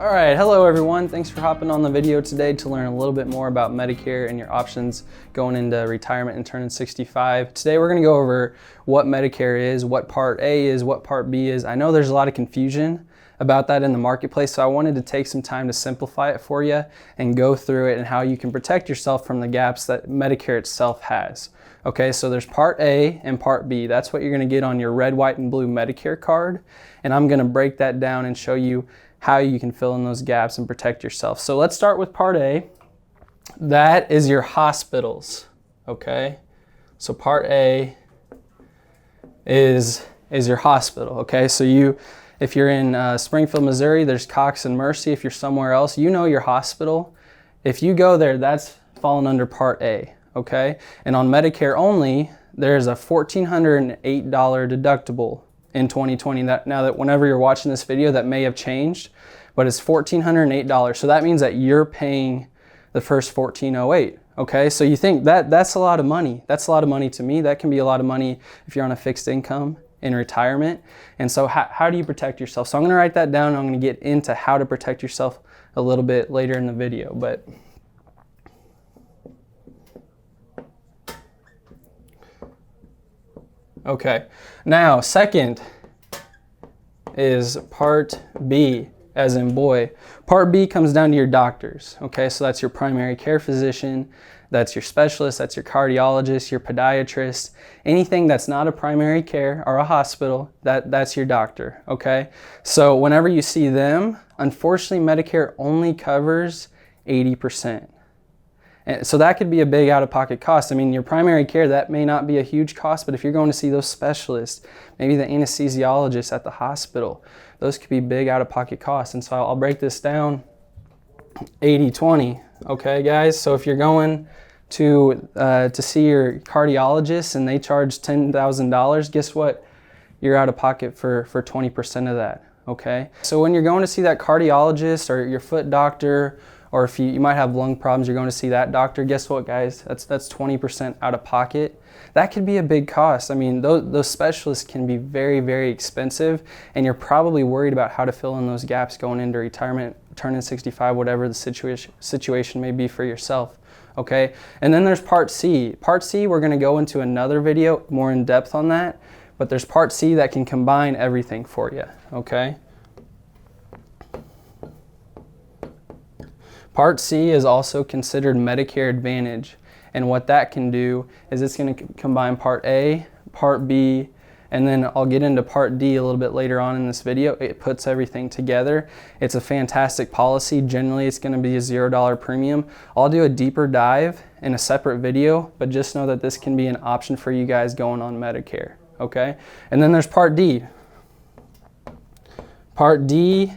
All right, hello everyone. Thanks for hopping on the video today to learn a little bit more about Medicare and your options going into retirement and turning 65. Today we're gonna go over what Medicare is, what Part A is, what Part B is. I know there's a lot of confusion about that in the marketplace, so I wanted to take some time to simplify it for you and go through it and how you can protect yourself from the gaps that Medicare itself has. Okay, so there's Part A and Part B. That's what you're gonna get on your red, white, and blue Medicare card. And I'm gonna break that down and show you how you can fill in those gaps and protect yourself. So let's start with Part A. That is your hospitals, okay? So Part A is your hospital, okay? So if you're in Springfield, Missouri, there's Cox and Mercy. If you're somewhere else, you know your hospital. If you go there, that's falling under Part A, okay? And on Medicare only, there's a $1,408 deductible in 2020. Now that whenever you're watching this video, that may have changed, but it's $1,408. So that means that you're paying the first $1,408. Okay, so you think that's a lot of money. That's a lot of money to me. That can be a lot of money if you're on a fixed income in retirement. And so how do you protect yourself? So I'm gonna write that down and I'm gonna get into how to protect yourself a little bit later in the video. But okay, now second is Part B, as in boy. Part B comes down to your doctors, okay? So that's your primary care physician, that's your specialist, that's your cardiologist, your podiatrist, anything that's not a primary care or a hospital, that's your doctor, okay? So whenever you see them, unfortunately Medicare only covers 80%. And so that could be a big out-of-pocket cost. I mean, your primary care, that may not be a huge cost, but if you're going to see those specialists, maybe the anesthesiologist at the hospital, those could be big out-of-pocket costs. And so I'll break this down 80-20, okay, guys? So if you're going to see your cardiologist and they charge $10,000, guess what? You're out of pocket for 20% of that, okay? So when you're going to see that cardiologist or your foot doctor, or if you might have lung problems, you're going to see that doctor, guess what, guys? That's 20% out of pocket. That could be a big cost. I mean, those specialists can be very, very expensive, and you're probably worried about how to fill in those gaps going into retirement, turning 65, whatever the situation may be for yourself, okay? And then there's Part C. Part C, we're gonna go into another video more in depth on that, but there's Part C that can combine everything for you, okay? Part C is also considered Medicare Advantage, and what that can do is it's going to combine Part A, Part B, and then I'll get into Part D a little bit later on in this video. It puts everything together. It's a fantastic policy. Generally, it's going to be a $0 premium. I'll do a deeper dive in a separate video, but just know that this can be an option for you guys going on Medicare, okay? And then there's Part D. Part D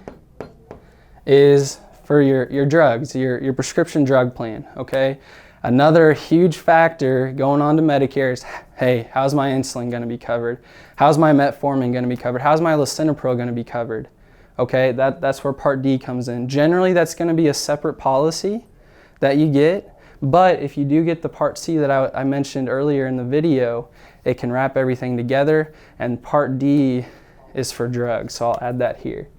is for your drugs, your prescription drug plan, okay? Another huge factor going on to Medicare is, hey, how's my insulin gonna be covered? How's my metformin gonna be covered? How's my lisinopril gonna be covered? Okay, that's where Part D comes in. Generally, that's gonna be a separate policy that you get, but if you do get the Part C that I mentioned earlier in the video, it can wrap everything together, and Part D is for drugs, so I'll add that here.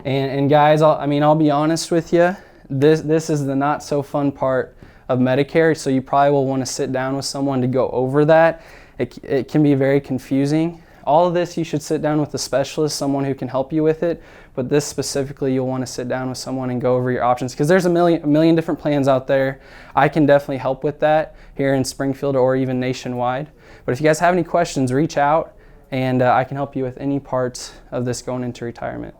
And guys, I'll be honest with you, this is the not so fun part of Medicare, so you probably will want to sit down with someone to go over that. It can be very confusing. All of this you should sit down with a specialist, someone who can help you with it, but this specifically you'll want to sit down with someone and go over your options, because there's a million different plans out there. I can definitely help with that here in Springfield or even nationwide. But if you guys have any questions, reach out and I can help you with any parts of this going into retirement.